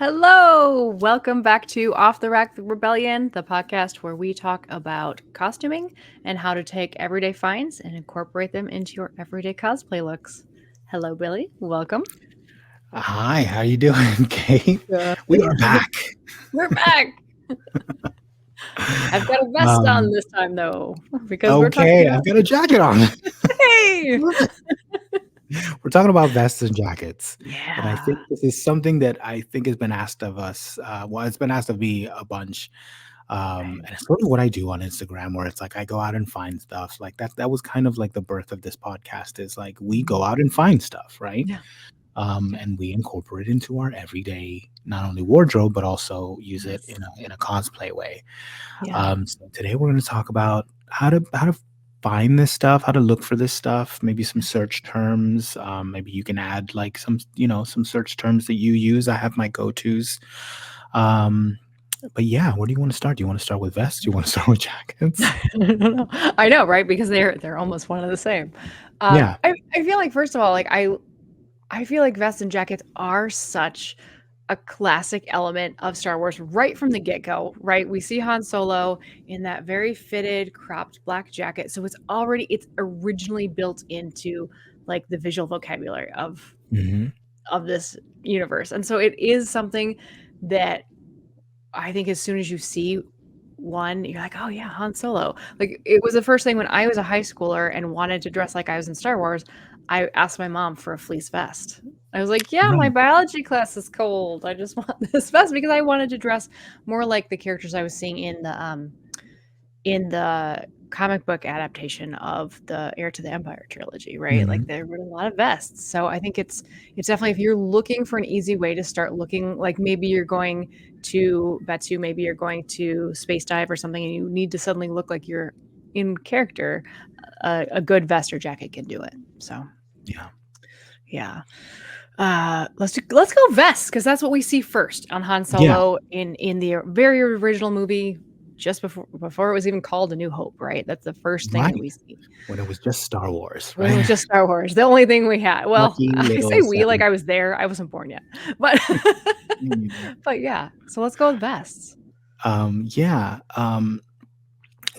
Hello! Welcome back to Off the Rack Rebellion, the podcast where we talk about costuming and how to take everyday finds and incorporate them into your everyday cosplay looks. Hello, Billy. Welcome. Hi, how you doing, Kate? Good. We are back. We're back. I've got a vest on Um, this time, though, because we're talking okay, about. I've got a jacket on. Hey! We're talking about vests and jackets, and I think Yeah. this is something that I think has been asked of us. Well, it's been asked of me a bunch, Right. and it's sort of what I do on Instagram, where it's like I go out and find stuff. Like that was kind of like the birth of this podcast. Is like we Mhm. go out and find stuff, right? Yeah. Yeah. And we incorporate it into our everyday, not only wardrobe, but also use it Yes. in a cosplay way. Yeah. So today we're going to talk about how to find this stuff, how to look for this stuff, maybe some search terms. Maybe you can add like some search terms that you use. I have my go-tos. Um, but yeah, where do you want to start? Do you want to start with vests? Do you want to start with jackets? I don't know. I know, right? Because they're almost one and the same. Yeah. I feel like first of all, I feel like vests and jackets are such a classic element of Star Wars right from the get-go, right? We see Han Solo in that very fitted, cropped black jacket. So it's originally built into like the visual vocabulary Hmm. of this universe. And so it is something that I think as soon as you see one, you're like, "Oh yeah, Han Solo." Like it was the first thing when I was a high schooler and wanted to dress like I was in Star Wars, I asked my mom for a fleece vest. I was like, "Yeah, my Right. biology class is cold. I just want this vest," because I wanted to dress more like the characters I was seeing in the comic book adaptation of the Heir to the Empire trilogy, right? Like Hmm. there were a lot of vests. So I think it's definitely if you're looking for an easy way to start looking like maybe you're going to Betsu, maybe you're going to Space Dive or something and you need to suddenly look like you're in character, a good vest or jacket can do it. So Yeah. yeah. Let's go vests because that's what we see first on Han Yeah. Solo in the very original movie, just before it was even called A New Hope, right? That's the first thing that Right. we see When it was just Star Wars, when it was right? just Star Wars. The only thing we had. Well, Lucky I little say we like seven. I was there. I wasn't born yet, but Me neither. but yeah. So let's go with vests. Yeah.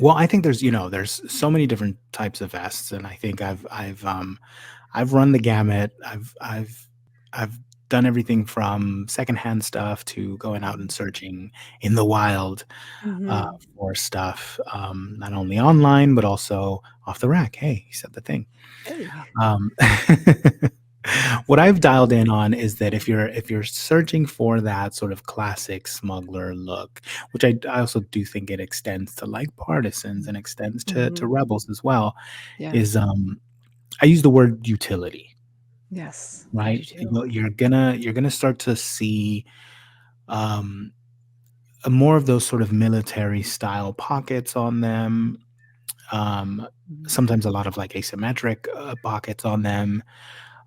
Well, I think there's so many different types of vests, and I think I've run the gamut. I've done everything from secondhand stuff to going out and searching in the wild Mhm. for stuff, not only online but also off the rack. Hey, you said the thing. Hey. Um, what I've dialed in on is that if you're searching for that sort of classic smuggler look, which I also do think it extends to like partisans and extends to Mhm. rebels as well, is Yes. I use the word utility, Yes. I do right? too. You're gonna start to see um, more of those sort of military style pockets on them. Um, Mhm. Sometimes a lot of like asymmetric pockets on them.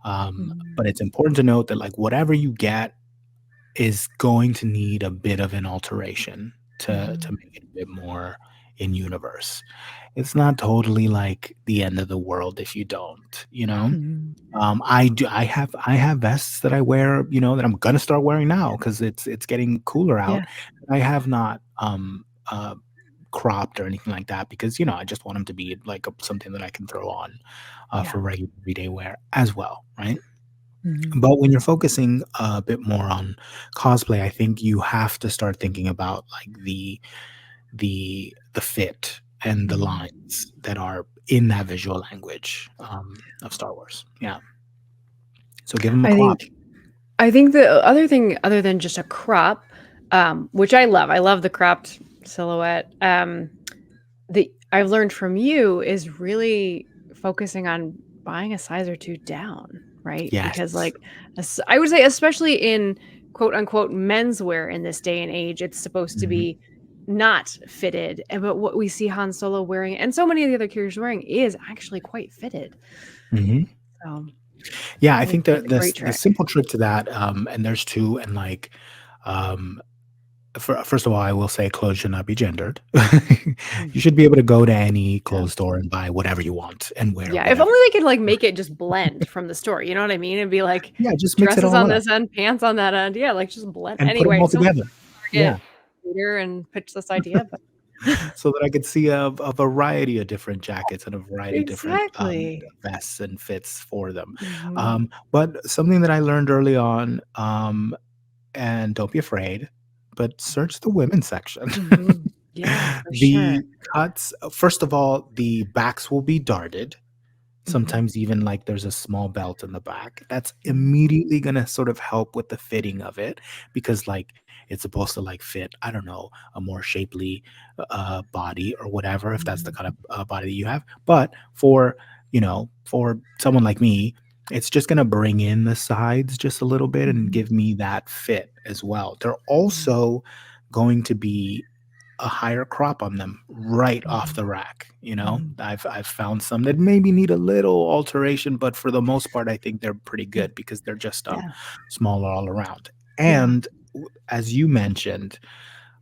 Mhm. But it's important to note that like whatever you get is going to need a bit of an alteration to Mhm. make it a bit more in universe. It's not totally like the end of the world if you don't, you know? Mhm. I have vests that I wear, that I'm gonna start wearing now because it's getting cooler Yeah. out. I have not cropped or anything like that because I just want them to be like something that I can throw on Yeah. for regular everyday wear as well, right? Mhm. But when you're focusing a bit more on cosplay, I think you have to start thinking about like the fit and the Mhm. lines that are in that visual language of Star Wars. Yeah. So give them a I crop. think I think the other thing other than just a crop, which I love the cropped silhouette. The I've learned from you is really focusing on buying a size or 2 down, right? Because, Yes. like, I would say especially in quote unquote "menswear" in this day and age, it's supposed to Mhm. be not fitted, but what we see Han Solo wearing and so many of the other characters wearing is actually quite fitted. Mhm. So, Yeah, I I think think that's that a great the trick. simple trick to that, and there's two, and like, um, First of all, I will say clothes should not be gendered. Mm, You should be able to go to any yeah. clothes store and buy whatever you want and wear Yeah, if only whatever. they could, like, make it just blend from the store, you know what I mean? It'd be like Yeah, just mix it dresses all on up this end, pants on that end. Yeah, like, just blend and put them anyway, all someone together. Yeah. Target later and pitch this idea, but So that I could see a variety of different jackets and a variety of different, exactly. vests and fits for them. Mhm, But something that I learned early on, and don't be afraid, but search the women's section. mhm. Yeah, for sure. The cuts first of all, the backs will be darted. Mhm, Sometimes even, like, there's a small belt in the back. That's mhm, immediately gonna sort of help with the fitting of it because, like, it's supposed to, like, fit, I don't know, a more shapely, body or whatever, if that's the mhm, kind of, body that you have. But for someone like me, it's just gonna bring in the sides just a little bit and mhm, give me that fit as well. They're mhm, also going to be a higher crop on them right off mhm, the rack, you know? mhm, I've found some that maybe need a little alteration, but for the most part, I think they're pretty mm, good because they're just, yeah, smaller all around. yeah, And as you mentioned,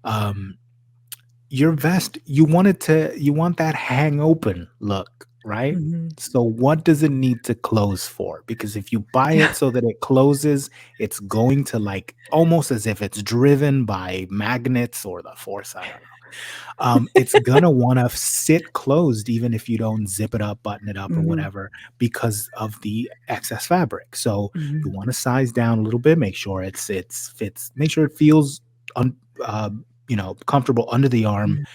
um, your vest, you want that hang open look, right? mhm. So what does it need to close for? Because if you buy Yeah, it so that it closes, it's going to, like, almost as if it's driven by magnets or the force, I don't know. It's gonna wanna sit closed even if you don't zip it up, button it up, or mhm, whatever because of the excess fabric. So you mhm, wanna size down a little bit, make sure it's fits, make sure it feels un comfortable under the arm, mhm,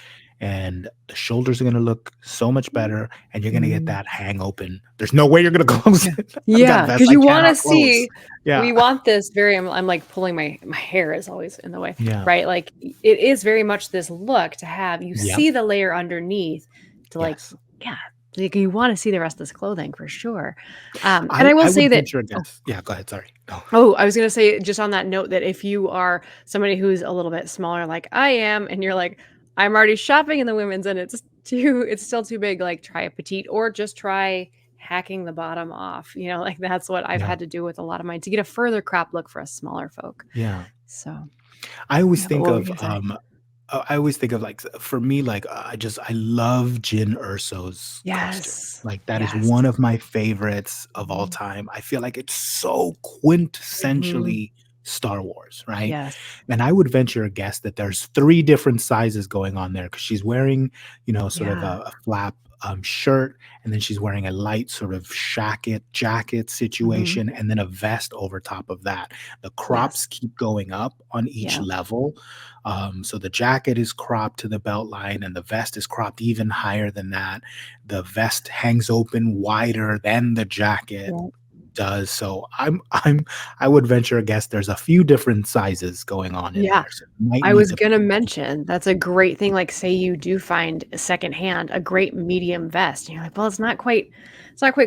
and the shoulders are gonna look so much better, and you're gonna get mhm. that hang open. There's no way you're gonna close Yeah. it. I've got Yeah, vests because I you wanna cannot close. see Yeah. we want this very I'm, like, pulling my hair is always in the way, Yeah. right? Like, it is very much this look to have you Yep. see the layer underneath to, like Yes. yeah, like, you wanna see the rest of this clothing for sure. And I I will I say would that venture a oh, guess. Yeah, go ahead, sorry. No. oh, I was gonna say just on that note that if you are somebody who's a little bit smaller like I am, and you're like, "I'm already shopping in the women's and it's still too big," like, try a petite or just try hacking the bottom off, like, that's what I've Yeah. had to do with a lot of mine to get a further crop look for us smaller folk. Yeah. So, I always yeah, but think what were you of, gonna say? I always think of, like, for me, like, I love Jyn Erso's costume. Yes. Like, that is Yes. one of my favorites of all Mhm. time. I feel like it's so Mhm. quintessentially Star Wars, right? Yes. And I would venture a guess that there's 3 different sizes going on there because she's wearing, sort of Yeah. a flap, shirt, and then she's wearing a light sort of jacket Mhm. situation, and then a vest over top of that. The Yes. crops keep going up on each Yeah. level. So the jacket is cropped to the belt line, and the vest is cropped even higher than that. The vest hangs open wider than the jacket Yeah. does. So I would venture a guess there's a few different sizes going on in Yeah. there. So you might I need was to gonna pick mention that's a great thing, like, say you do find secondhand a great medium vest, and you're like, "Well, it's not quite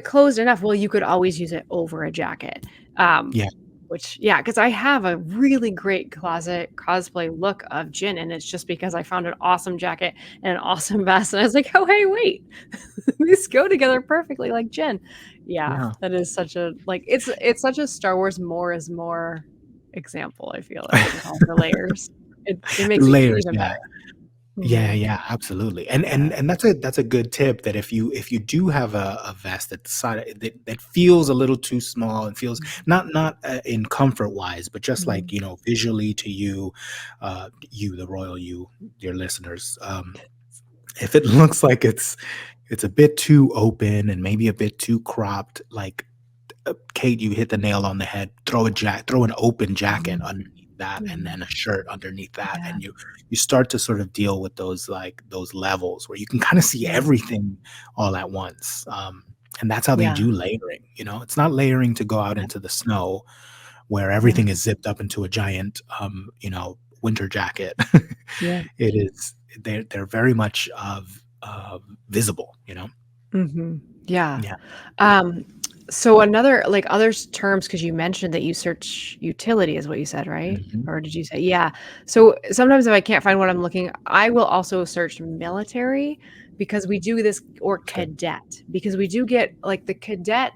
closed enough." Well, you could always use it over a jacket, um, yeah, which yeah, because I have a really great closet cosplay look of Jin, and it's just because I found an awesome jacket and an awesome vest, and I was like, "Oh, hey, wait, these go together perfectly like Jin." Yeah, yeah. that is such a like, it's such a Star Wars more is more example, I feel like, with all the layers. It The makes it layers, even yeah. better. Yeah, Mhm. yeah, absolutely. And Yeah. that's a good tip that if you do have a vest that feels a little too small and feels Mhm. not, in comfort wise, but just like, Mhm. visually to you, the royal you, your listeners, if it looks like it's a bit too open and maybe a bit too cropped, like, Kate, you hit the nail on the head. Throw an open jacket Mhm. underneath that, and Mhm. then a shirt underneath that, Yeah. and you start to sort of deal with those, like, those levels where you can kinda see Yeah. everything all at once, and that's how they Yeah. do layering, It's not layering to go out Yeah. into the snow where Yeah. everything is zipped up into a giant, winter jacket. Yeah. It is they're very much, visible, Mhm. Yeah. Yeah. Um, so another like, other terms, because you mentioned that you search utility is what you said, right? Mhm. Or did you say yeah. So, sometimes if I can't find what I'm looking I will also search military because we do this or That's good. cadet, because we do get like, the cadet,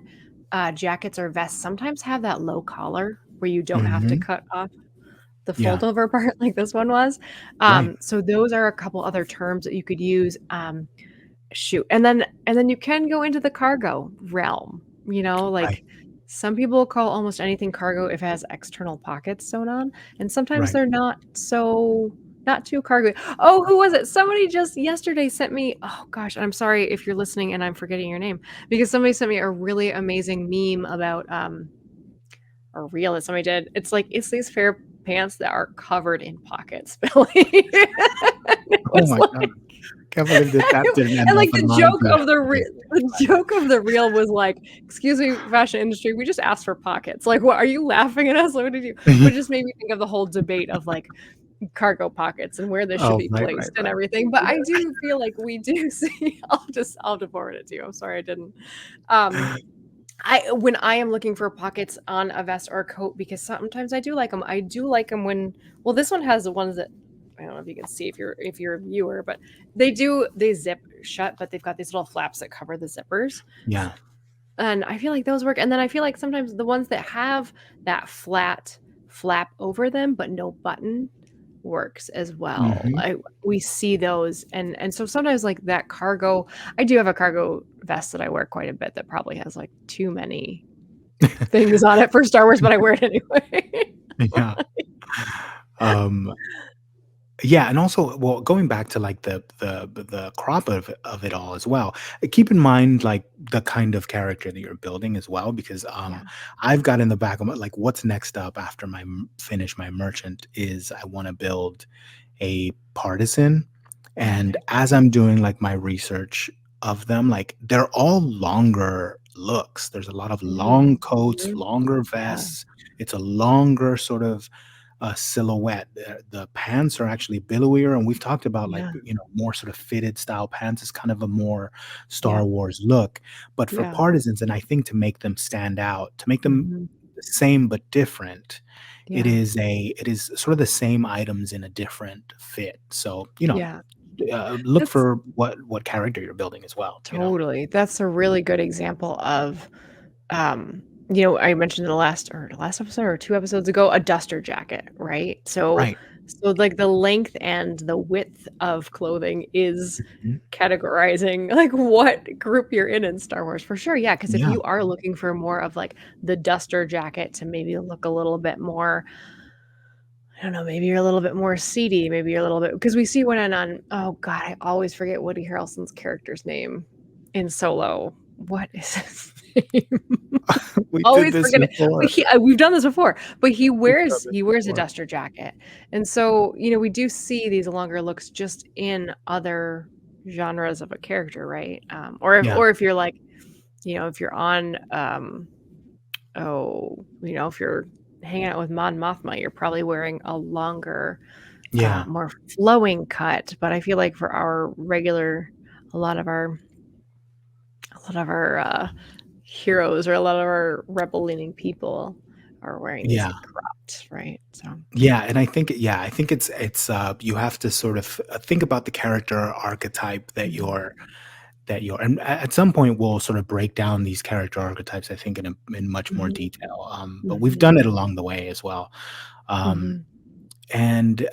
jackets or vests sometimes have that low collar where you don't have to Mhm. cut off. the Yeah. fold-over part like this one was. Right. So those are a couple other terms that you could use. Shoot, and then you can go into the cargo realm, Right. like, some people call almost anything cargo if it has external pockets sewn on, and sometimes Right. they're not too cargo. Oh, who was it? Somebody just yesterday sent me, oh gosh, I'm sorry if you're listening and I'm forgetting your name, because somebody sent me a really amazing meme about, or reel that somebody did. It's like, it's these pair of pants that are covered in pockets, Billy. And it Oh was my god. like Can't believe that that didn't and, end like, off on line for yesterday. the joke of the reel was like, "Excuse me, fashion industry, we just asked for pockets." Like, "What, are you laughing at us? What did you" but it just made me think of the whole debate of, like, cargo pockets and where this should Oh, be right, right, placed and right. everything, but I do feel like we do see I'll have to forward it to you, I'm sorry I didn't. Um, I when I am looking for pockets on a vest or a coat, because sometimes I do like them. I do like them when, well, this one has the ones that, I don't know if you can see if you're a viewer, but they zip shut, but they've got these little flaps that cover the zippers. Yeah. And I feel like those work. And then I feel like sometimes the ones that have that flat flap over them but no button works as well. Mhm. We see those, and so sometimes like that cargo, I do have a cargo vest that I wear quite a bit that probably has like too many things on it for Star Wars, but I wear it anyway. Yeah. Um, yeah, and also, well, going back to, like, the crop of it all as well, keep in mind, like, the kind of character that you're building as well because, Yeah. I've got in the back of my like, what's next up after finish my merchant is I wanna build a partisan, Oh, and nice. as I'm doing, like, my research of them, like, they're all longer looks. There's a lot of long Mm, coats, mhm. longer Yeah, vests. It's a longer sort of, silhouette. The pants are actually billowier, and we've talked about, like, yeah, more sort of fitted style pants is kind of a more yeah, Star Wars look, but for yeah. partisans, and I think to make them stand out, to make them Mhm. the same but different, Yeah, it is sort of the same items in a different fit. So, yeah. look That's for what character you're building as well, you know? totally. That's a really good example of, um, I mentioned in the last episode or 2 episodes ago, a duster jacket, right? Right. Like, the length and the width of clothing is Mhm. categorizing, like, what group you're in Star Wars, for sure, yeah. Because if Yeah. you are looking for more of, like, the duster jacket to maybe look a little bit more, I don't know, maybe you're a little bit more seedy, maybe you're a little bit, because we see one on, oh god, I always forget Woody Harrelson's character's name in Solo. What is his name? We did Always this forget it, but before. we've done this before, but We've done this he wears a before. duster jacket, and so, we do see these longer looks just in other genres of a character, right? Yeah. Or if you're like, if you're on, if you're hanging out with Mon Mothma, you're probably wearing a longer, Yeah. more flowing cut, but I feel like for our regular a lot of our heroes or a lot of our rebel-leaning people are wearing these, Yeah. like, cropped, right? So And I think you have to sort of, think about the character archetype mhm, that you're and at some point, we'll sort of break down these character archetypes, I think, in much more mhm, detail, but we've mhm, done it along the way as well, um, mhm, and,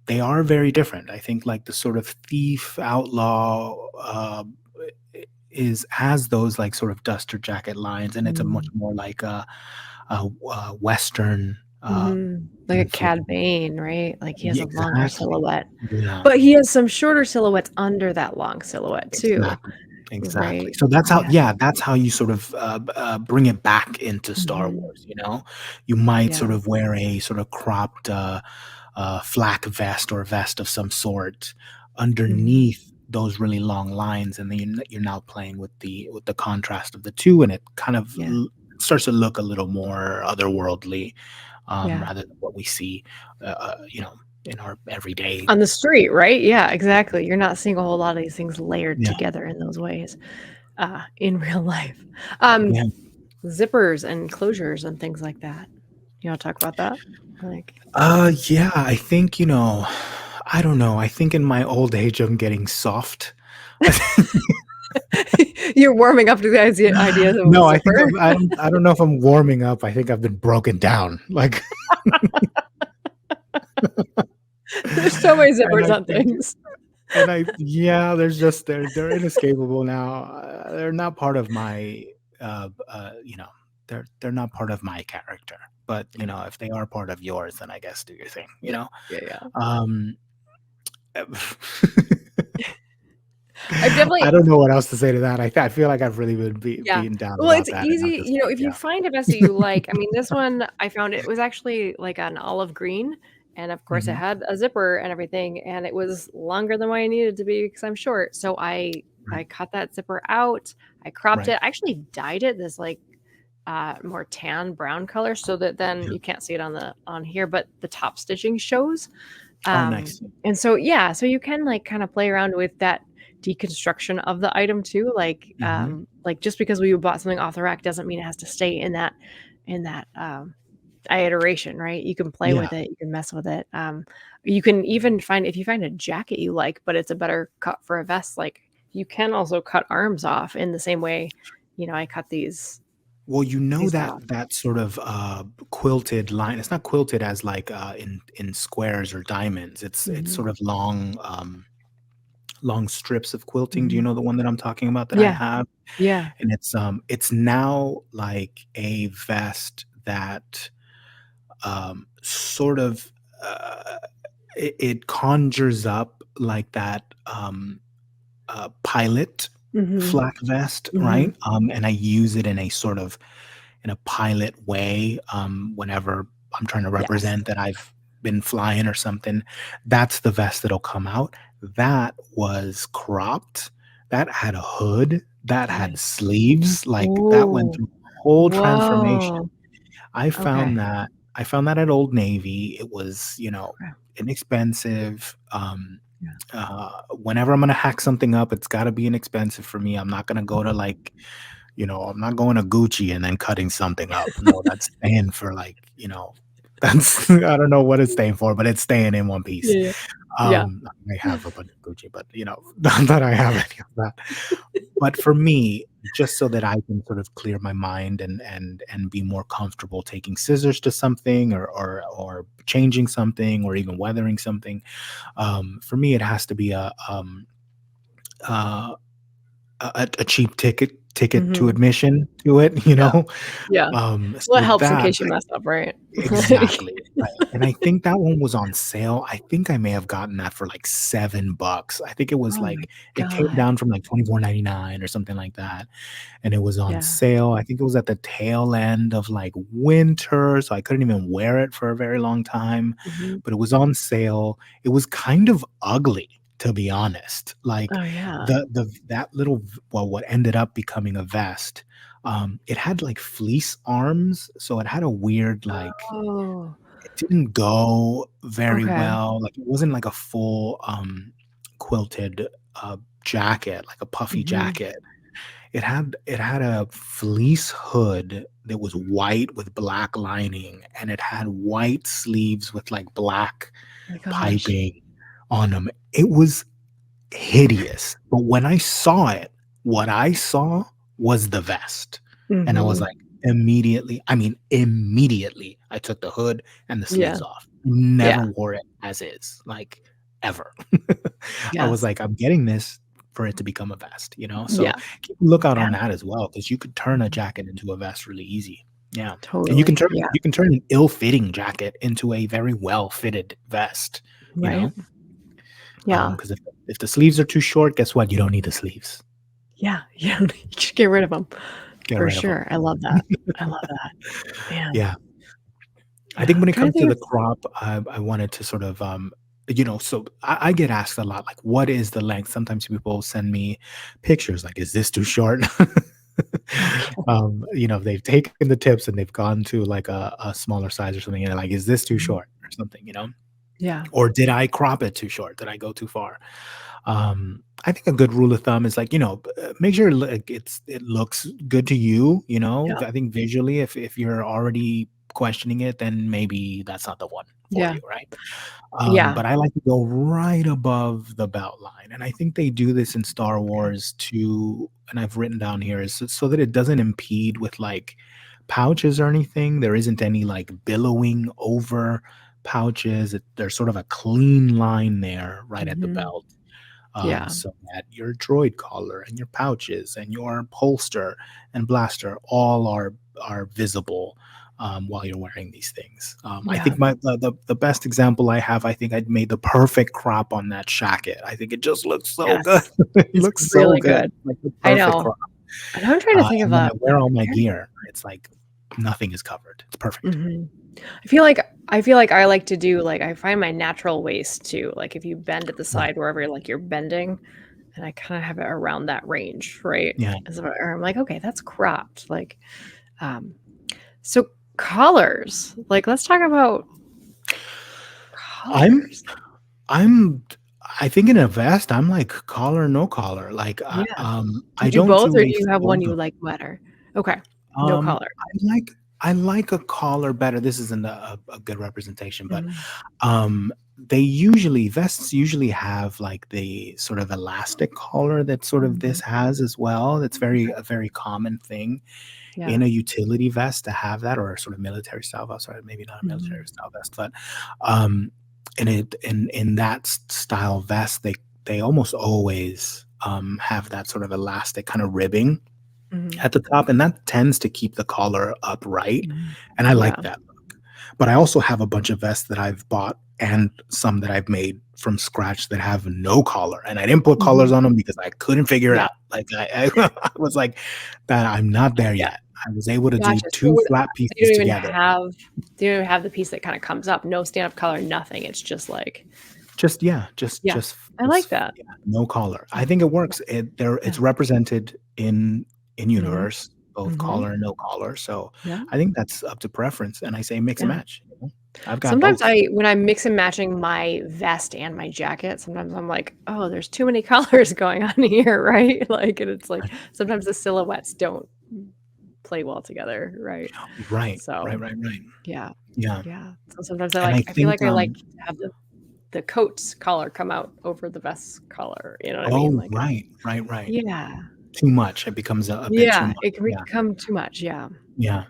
they are very different. I think, like, the sort of thief, outlaw, I is has those, like, sort of duster jacket lines, and it's a much mm, more like Western, mhm. Like a influence. Cad Bane, right? Like, he has a longer Exactly. silhouette, Yeah, but he has some shorter silhouettes under that long silhouette too, exactly, exactly. right? So Yeah, that's how you sort of, bring it back into Star mhm, Wars, you know? You might yeah, sort of wear a sort of cropped, flak vest or vest of some sort mhm, underneath those really long lines, and then you're now playing with the contrast of the 2, and it kind of yeah, starts to look a little more otherworldly, yeah. rather than what we see, in our everyday. On the street, right? Yeah, exactly. You're not seeing a whole lot of these things layered Yeah, together in those ways, in real life. Um, yeah. Zippers and closures and things like that. You wanna talk about that? Like, Yeah, I think, I don't know. I think in my old age, I'm getting soft. you're warming up to the idea of a No, I think zipper. I don't know if I'm warming up. I think I've been broken down. Like, There's so many And zippers I on think things. yeah, there's just they're inescapable now. They're not part of my, you know, they're not part of my character. But, you Yeah. know, if they are part of yours, then I guess do your thing, you Yeah. know? Yeah, yeah. Um, I've I definitely don't know what else to say to that. I feel like I've really been yeah. beaten down Well, it's about that, and I'm easy, just like, if you yeah. find a vest that you like I mean, this one, I found it was actually like an olive green, and of course, it Mhm. had a zipper and everything, and it was longer than what I needed to be because I'm short, so I Right, cut that zipper out, I cropped right. it, I actually dyed it this, like, more tan brown color so that then Yeah. you can't see it on here, but the top stitching shows. Oh, nice. And so yeah, so you can, like, kinda play around with that deconstruction of the item too, Mhm. like, just because we bought something off the rack doesn't mean it has to stay in that iteration, right? You can play Yeah. with it, you can mess with it, you can even find if you find a jacket you like, but it's a better cut for a vest, like, you can also cut arms off in the same way, I cut Well, you know these that off. that sort of, quilted line it's not quilted as, like, in squares or diamonds. It's Mhm, sort of long, long strips of quilting. Do you mhm. know the one that I'm talking about that I Yeah, have? yeah. And it's now like a vest that, sort of, it conjures up like that, pilot Mhm, flak vest, mhm. right? And I use it in a sort of in a pilot way, whenever I'm trying to Yes. represent that I've been flying or something. That's the vest that'll come out. That was cropped. That had a hood. That had Nice. sleeves. Like that went Ooh. through a whole transformation. Whoa. I Okay. found that I found that at Old Navy. It was, Okay. inexpensive. Yeah. Whenever I'm gonna hack something up, it's gotta be inexpensive for me. I'm not gonna go to like, I'm not going to Gucci and then cutting something up. No, that's staying for like, that's I don't know what it's staying for, but it's staying in one piece. Yeah, yeah. I may have a bunch of Gucci, but not that I have any of that. But for me, just so that I can sort of clear my mind and be more comfortable taking scissors to something or changing something or even weathering something, for me it has to be uh, a cheap ticket to Mhm. admission to it, you Yeah, know? yeah. Well, it So helps in that case you mess up, right? Like exactly, right, and I think that one was on sale. I think I may have gotten that for, like, $7. I think it was, Oh my like it came god. down from, like, 24.99 or something like that, and it was on Yeah. sale. I think it was at the tail end of, like, winter, so I couldn't even wear it for a very long time, Mhm. but it was on sale. It was kind of ugly, to be honest. Like, Oh, yeah. the that little well, what ended up becoming a vest, it had, like, fleece arms, so it had a weird, like Oh, it didn't go very okay. well, like, it wasn't like a full, quilted, jacket, like a puffy Mhm. jacket. It had a fleece hood that was white with black lining, and it had white sleeves with, like, black My gosh. piping on them. It was hideous, but when I saw it, what I saw was the vest, and I was Mhm. like, immediately, I took the hood and the Yeah, sleeves off. Never yeah. wore it as is, like, ever. I was Yes. like, "I'm getting this for it to become a vest," you know? So, Yeah. keep a lookout Yeah. on that as well, because you could turn a Mhm. jacket into a vest really easy. Yeah, and Totally. Yeah. you can turn an ill-fitting jacket into a very well-fitted vest, you Right? know? Yeah. Because if the sleeves are too short, guess what? You don't need the sleeves. Yeah. Yeah. You should get rid of them Get for rid of them. sure. I love that. I love that. Man. Yeah. I Yeah. think I'm when it trying to comes to think the of crop, I wanted to sort of, so I get asked a lot, like, what is the length? Sometimes people send me pictures, like, is this too short? oh, yeah. They've taken the tips and they've gone to like a smaller size or something, and they're like, is this too Mhm. short or something, Yeah. or did I crop it too short? Did I go too far? I think a good rule of thumb is like, make sure it looks good to you, Yeah. I think visually, if you're already questioning it, then maybe that's not the one for Yeah. you, right? Yeah. But I like to go right above the belt line, and I think they do this in Star Okay. Wars too, and I've written down here is so that it doesn't impede with like pouches or anything. There isn't any like billowing over pouches. There's sort of a clean line there right at the Mhm. belt, Yeah. so that your droid collar and your pouches and your holster and blaster all are visible while you're wearing these things. I Yeah. think the best example I have, I think I'd made the perfect crop on that jacket. I think it just looks so good. Yes. It It's looks so really good, good. like the I perfect know. crop. And I'm trying to think of And when I a wear all my very gear, it's like nothing is covered. It's perfect. Mhm. I feel like I like to do, like, I find my natural waist too, like, if you bend at the Right. side wherever, like, you're bending, and I kinda have it around that range, right? Yeah. As if or I'm like, "Okay, that's cropped," like, um so collars, like, let's talk about I'm collars. I'm I think in a vest, I'm like collar, no collar. Like, Yeah. Do I you do don't both, do or do a you have one fold. you like better? Okay. No Um, collar. I like a collar better. This isn't a good representation, but, Mhm. vests usually have, like, the sort of elastic collar that sort of this Mhm. has as well. That's very Okay. a very common thing in Yeah. a utility vest to have that, or a sort of military style vest, sorry, maybe not a military Mhm. style vest, but, um, in that style vest, they almost always, have that sort of elastic kinda ribbing Mhm. at the top, and that tends to keep the collar upright, Mhm. and I like Yeah. that look. But I also have a bunch of vests that I've bought and some that I've made from scratch that have no collar, and I didn't put collars Mhm. on them because I couldn't figure it Yeah. out. Like, I was like, "That I'm not there Yeah. yet." I was able to do Gotcha. So 2 with flat so you pieces don't even together. have the piece that kinda comes up, no stand-up collar, nothing, it's just like Just yeah, yeah. I like that. yeah, no collar. I Yeah. think it Yeah. works. It's Yeah. represented in Mhm. universe, both Mhm. collar and no collar, so Yeah. I think that's up to preference, and I say mix and Yeah. match, you know? I've got Sometimes both. I when I'm mix and matching my vest and my jacket, sometimes I'm like, "Oh, there's too many colors going on here," right? Like, and it's like, Right. sometimes the silhouettes don't play well together, right? Right, right, So, right, right. yeah. Yeah, Yeah. So sometimes and I I feel think, like I like to have the coat's collar come out over the vest's collar, you know what I mean? oh, Like it's right, right, right. yeah. Too much, it becomes a bit too Yeah, much, it can yeah, become too much, yeah. yeah,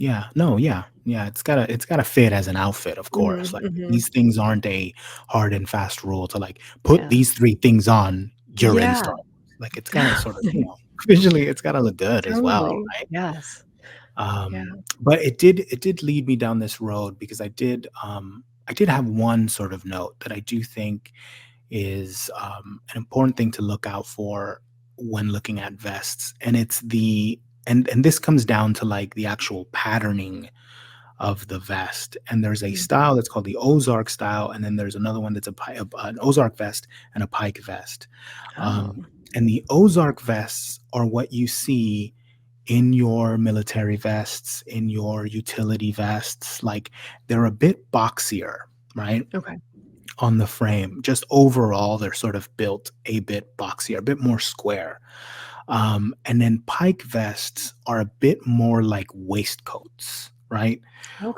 yeah, no, yeah, yeah, it's gotta fit as an outfit, of course, Mhm, like, mhm. these things aren't a hard and fast rule to, like, "Put Yeah. these 3 things on, you're in Yeah. Star Wars." Like, it's gotta sort of, visually, it's gotta look good as well, Totally. right? Yes. Yeah. But it did lead me down this road because I did have one sort of note that I do think is, an important thing to look out for when looking at vests, and it's the and this comes down to, like, the actual patterning of the vest, and there's a Mm. style that's called the Ozark style, and then there's another one that's an Ozark vest and a Pike vest, Oh, and the Ozark vests are what you see in your military vests, in your utility vests, like, they're a bit boxier, right? okay. On the frame. Just overall, they're sort of built a bit boxier, a bit more square. And then pike vests are a bit more like waistcoats, right?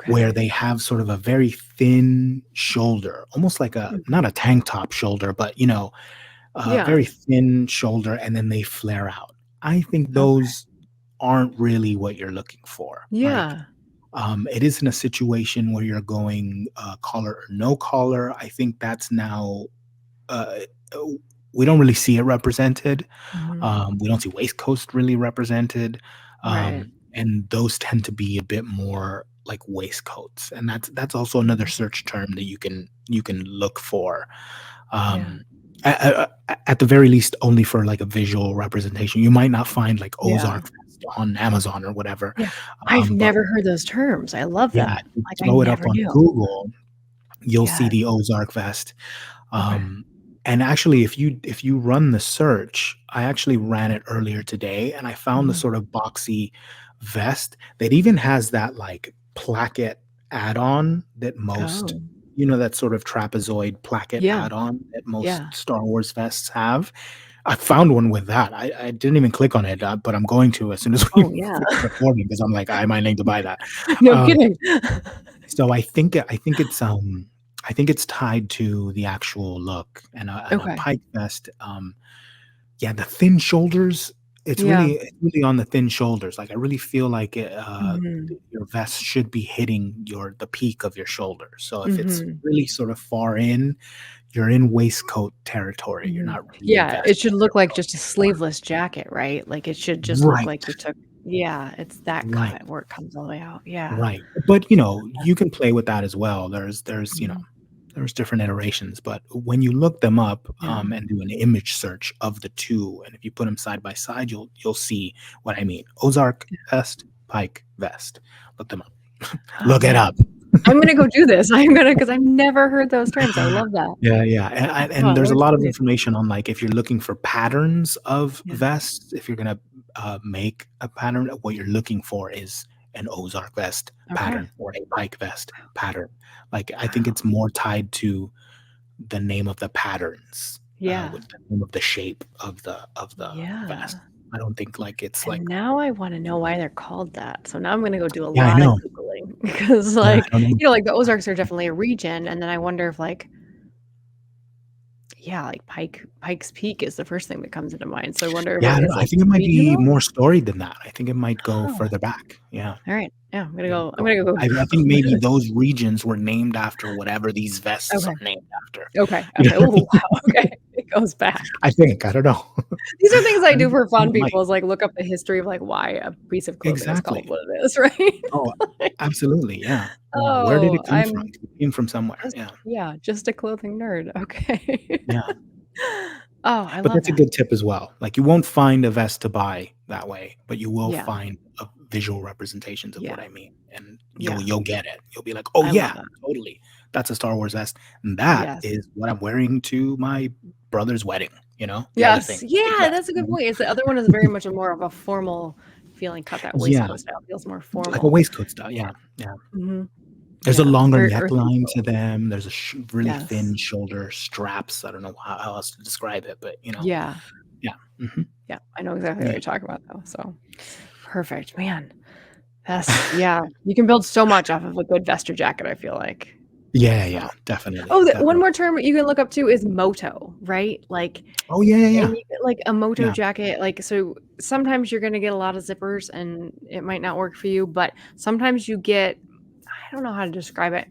Where Okay. they have sort of a very thin shoulder, almost like not Mhm. a tank top shoulder, but a Yeah. very thin shoulder, and then they flare out. I think Okay. those aren't really what you're looking for. Like, Yeah. it isn't a situation where you're going collar or no collar. I think that's now uh, uh, we don't really see it represented. Mhm. We don't see waistcoats really represented, Right. and those tend to be a bit more like waistcoats, and that's also another Mhm. search term that you can look for. Yeah. Um, at the very least, only for like a visual representation. You might not find like Yeah. Ozark vest on Amazon or whatever, Yeah. I've but never heard those terms. I love yeah, that. you Like, I throw it up never on knew. Google, you'll see Yes. the Ozark vest. Okay. Um, and actually, if you run the search, I actually ran it earlier today, and I found the Mhm. sort of boxy vest that even has that like placket add-on that most, Oh. that sort of trapezoid placket Yeah. add-on that most Yeah. Star Wars vests have. I found one with that. I didn't even click on it, but I'm going to as soon as we Oh, yeah. finish recording because I'm like, I might need to buy that. No Um, kidding. so I think it's tied to the actual look, and a Okay. pike vest, yeah, the thin shoulders, Yeah. it's really on the thin shoulders, like, I really feel like Mhm. your vest should be hitting the peak of your shoulder, so if it's Mhm. really sort of far in, you're in waistcoat territory, you're Mhm. not really in Yeah, vest it should look like territory just a anymore. sleeveless jacket, right? Like, it should just look Right, like you took yeah, it's that right, cut where it comes all the way out. Yeah. right, but, you can play with that as well, Mhm. there's different iterations, but when you look them up, Yeah. and do an image search of the 2, and if you put them side by side, you'll see what I mean. Ozark vest, Pike vest. Look them up. Oh, Look it man. up. I'm gonna go do this. I'm gonna because 'cause I've never heard those terms. I love that. Yeah, yeah, and Oh, there's let a me lot of see. information on, like, if you're looking for patterns of Yeah. vests, if you're gonna, make a pattern, what you're looking for is an Ozark vest Okay. pattern or a Pike vest pattern. Like, I think Wow. it's more tied to the name of the patterns, Yeah. with the name of the shape of the vest. Yeah. I don't think, like, it's And like now I wanna know why they're called that. So now I'm gonna go do a yeah, I lot of know. Googling because, Yeah, I like, don't know. like, the Ozarks are definitely a region, and then I wonder if, like yeah, like, Pikes Peak is the first thing that comes into mind, so I wonder if Yeah, it I don't is, know. I like, think it might be regional? more storied than that. I think it might go Huh. further back. Yeah. Alright. Yeah, It might I'm go gonna go I think Google maybe this. those regions were named after whatever these vests Okay. are named after. Okay, You okay. know? Ooh, wow, okay. It goes back. I think, I don't know. These are things I do for I fun, might. people, is, like, look up the history of, like, why a piece of clothing is called Exactly. what it is, right? Oh, Like, absolutely, yeah, yeah. Where did oh, it come from? I'm It came from somewhere, just yeah, yeah, just a clothing nerd. Okay. yeah. Oh, I But love that's a that. good tip as well. Like, you won't find a vest to buy that way, but you will Yeah, find, visual representations of what yeah, I mean, and yeah. you'll get it. You'll be like, "Oh, I love yeah, that. totally. That's a Star Wars vest, and that Yes. is what I'm wearing to my brother's wedding," the other Yes. thing, big Yeah, vest, that's a good point. It's the other one is very much a more of a formal feeling cut, that Yeah, waistcoat style feels more like a formal. waistcoat style, yeah, yeah. Mhm. There's a Yeah, longer very earthy neckline feel. to them, there's a really Yes. thin shoulder straps, I don't know how else to describe it, but, Yeah. yeah, mhm, Yeah, I know exactly what yeah. you're talking about, though, so perfect. Man, that's yeah, you can build so much off of a good vest or jacket, I feel like. Yeah, So yeah, definitely, oh, the one definitely. more term you can look up too is moto, right? Like Oh, yeah, yeah, and yeah. you get, like, a moto Yeah, jacket, like, so sometimes you're gonna get a lot of zippers and it might not work for you, but sometimes you get I don't know how to describe it.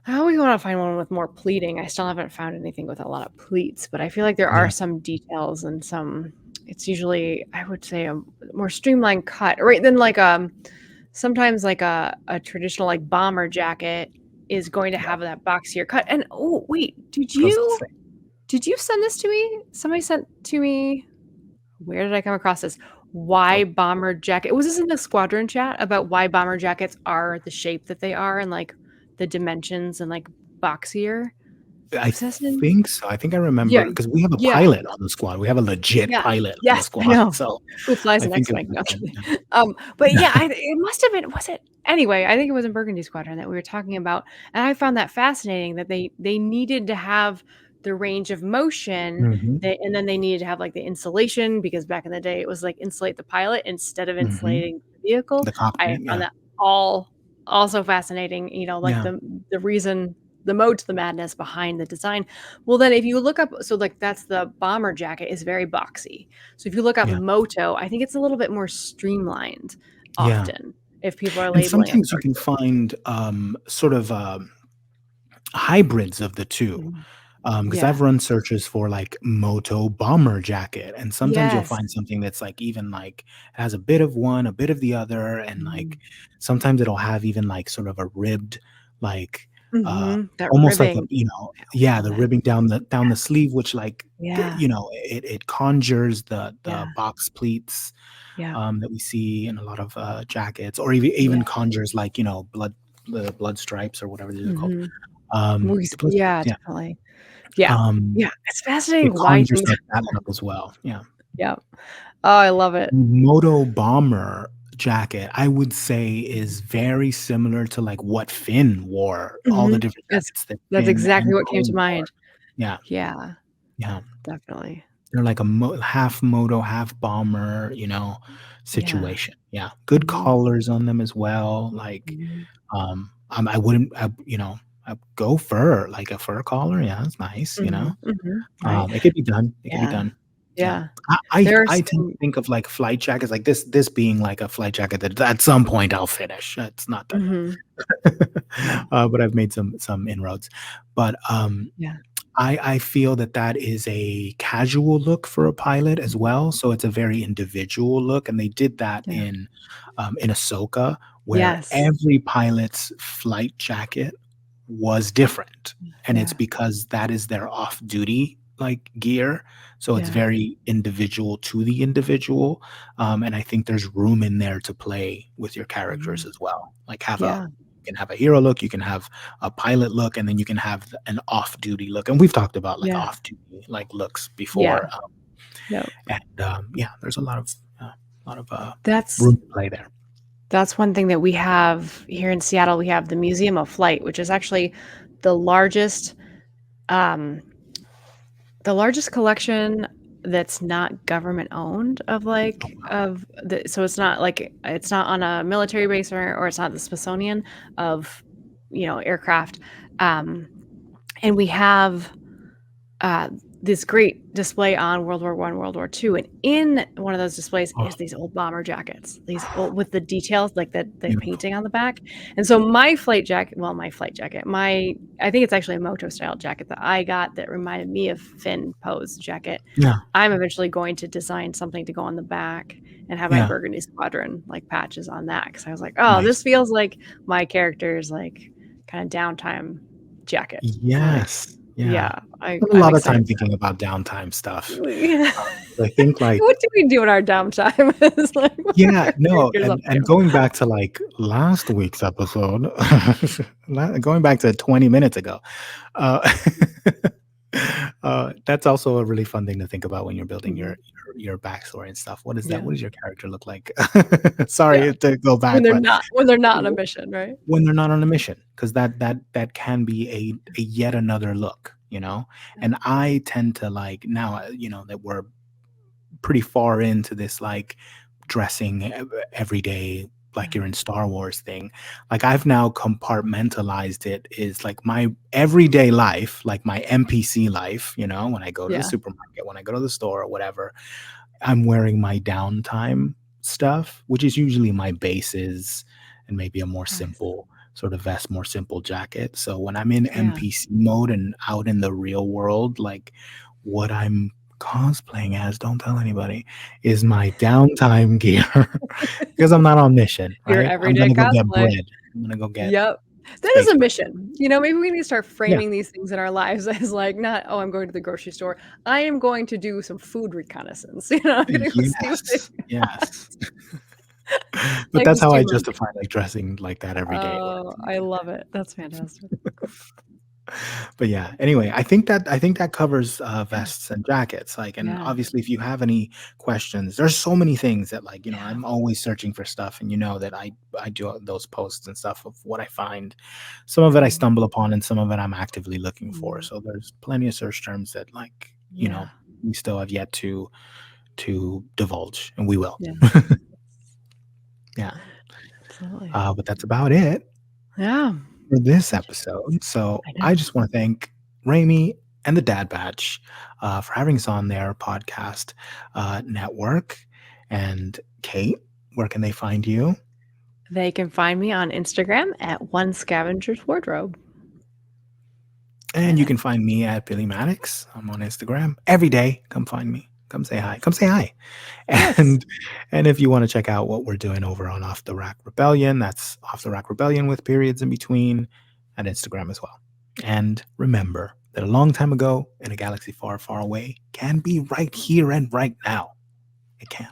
I always wanna find one with more pleating. I still haven't found anything with a lot of pleats, but I feel like there are yeah, some details and some it's usually, I would say, a more streamlined cut, right? Then, like, sometimes, like, a traditional, like, bomber jacket is going to yeah. have that boxier cut, and oh, wait, I was gonna say. did you send this to me? Somebody sent to me where did I come across this? Why Oh, bomber jacket was this in the squadron chat about why bomber jackets are the shape that they are and, like, the dimensions and, like, boxier? I Was this in think so, I think I yeah, remember because we have a yeah, pilot on the squad, we have a legit yeah, pilot on the yes, I squad, know. so Who flies I an think it X-wing, was no, I'm him, kidding. yeah. But yeah, it must have been was it anyway, I think it was in Burgundy Squadron that we were talking about, and I found that fascinating that they needed to have the range of motion, Mhm, and then they needed to have, like, the insulation because back in the day, it was, like, insulate the pilot instead of mhm. insulating the vehicle. The I cockpit, found yeah, that all also fascinating, like, yeah, the reason the mode to the madness behind the design. Well, then if you look up so, like, that's the bomber jacket is very boxy. So if you look up yeah, moto, I think it's a little bit more streamlined yeah, often if people are and labeling it sometimes you can versus find, sort of, hybrids of the 2. mhm. Because Yeah. I've run searches for like moto bomber jacket, and sometimes you'll Yes. find something that's like even like has a bit of one, a bit of the other, and like Mhm. sometimes it'll have even like sort of a ribbed, like uh Mhm. That almost like a ribbing. yeah, Love the it. ribbing down the sleeve, which like Yeah. it conjures the Yeah. box pleats Yeah. that we see in a lot of jackets, or even Yeah. conjures like the blood stripes or whatever these are called. Mhm. Movies The blood stripes, yeah, yeah. definitely. Yeah. Um, Yeah. It's it fascinating why conjures things like that look as well, yeah. Yeah. Oh, I love it. Moto bomber jacket, I would say Mhm. is very similar to, like, what Finn wore, all the Mhm. different jackets that That's Finn exactly and what came to Poe wore. mind. Yeah, Yeah, yeah. definitely. They're like a half moto, half bomber, Yeah. situation. Yeah, good Mhm. collars on them as well, like, Mhm. I wouldn't I'd go fur, like a fur collar, yeah, that's nice, Mhm. Mhm. Right. it could be done, it could be Yeah. done. Yeah. Yeah. I There are I tend to some think of, like, flight jackets, like, this being, like, a flight jacket that at some point I'll finish. It's not done yet. mhm. No. But I've made some inroads. But, Yeah. I feel that that is a casual look for a pilot as well, so it's a very individual look, and they did that Yeah. in Ahsoka, where Yes. every pilot's flight jacket was different, and it's Yeah. because that is their off-duty, like, gear, so it's Yeah. very individual to the individual, and I think there's room in there to play with your characters Mhm. as well. Like, have a Yeah. you can have a hero look, you can have a pilot look, and then you can have an off-duty look, and we've talked about, like, Yeah. off-duty, like, looks Yeah. before, Yep. and, yeah, there's a lot of, That's room to play there. that's one thing that we have here in Seattle. We have the Museum of Flight, which is actually the largest, um, the largest collection that's not government owned of Oh, like wow. of the so it's not like it's not on a military base or it's not the Smithsonian of, aircraft. Um, and we have uh, this great display on World War I, World War II, and in one of those displays Oh, is these old bomber jackets, these old with the details, like the beautiful. painting on the back. And so my flight jacket, I think it's actually a moto style jacket that I got that reminded me of Finn Poe's jacket. Yeah, I'm eventually going to design something to go on the back and have my yeah, Burgundy Squadron like patches on that because I was like, oh, this nice. feels like my character's like kind of downtime jacket. Like, Yes, yeah. yeah, Spend a I'm lot of excited time for thinking about downtime stuff, yeah. 'cause I think, like What do we do in our downtime? It's like, what are yeah, our no, characters up and to? going back to, like, last week's episode, going back to 20 minutes ago, uh, that's also a really fun thing to think about when you're building Mhm. your backstory and stuff. What is that? Yeah, What does your character look like? yeah. Sorry to go When back, they're but not when they're not on a mission, right? when they're not on a mission, because that can be a yet another look, you know? Yeah. And I tend to, like, now, that we're pretty far into this, like, dressing every day like Yeah. you're in Star Wars thing. Like, I've now compartmentalized it is like my everyday life, like my NPC life, when I go to the Yeah. supermarket, when I go to the store or whatever, I'm wearing my downtime stuff, which is usually my bases and maybe a more Nice. simple sort of vest, more simple jacket. So when I'm in Yeah. NPC mode and out in the real world, like, what I'm cosplaying as, don't tell anybody, is my downtime gear because I'm not on mission, Your right? I'm everyday gonna go get cosplay. bread. I'm gonna go get Yep. That is space a bread. mission. Maybe we need to start Yeah. framing these things in our lives as like not, "Oh, I'm going to the grocery store. I am going to do some food reconnaissance." I'm gonna go see what they Yes. Yes. But like the that's how I supermarket. justify, like, dressing like that every day or Oh, I love it. That's fantastic. but yeah, anyway, I think that covers, Yeah. vests and jackets, like, and Yeah. obviously, if you have any questions, there's so many things that, like, Yeah. I'm always searching for stuff, and that I do those posts and stuff of what I find. Some of it I Mhm. stumble upon, and some of it I'm actively looking for, Mhm. so there's plenty of search terms that, like, Yeah. we still have yet to divulge, and we will. Yeah. Yeah, Absolutely. but that's about it Yeah. for this Such episode. So I I know. just want to thank Raimi and the Dad Batch for having us on their podcast network. And Kate, where can they find you? They can find me on Instagram at One Scavenger's Wardrobe. And you And can find me at Billy Maddox. I'm on Instagram every day. Come find me. Come say hi. Come say hi. yes. And if you want to check out what we're doing over on Off the Rack Rebellion, that's Off the Rack Rebellion with periods in between at Instagram as well. And remember that a long time ago in a galaxy far, far away can be right here and right now. It can.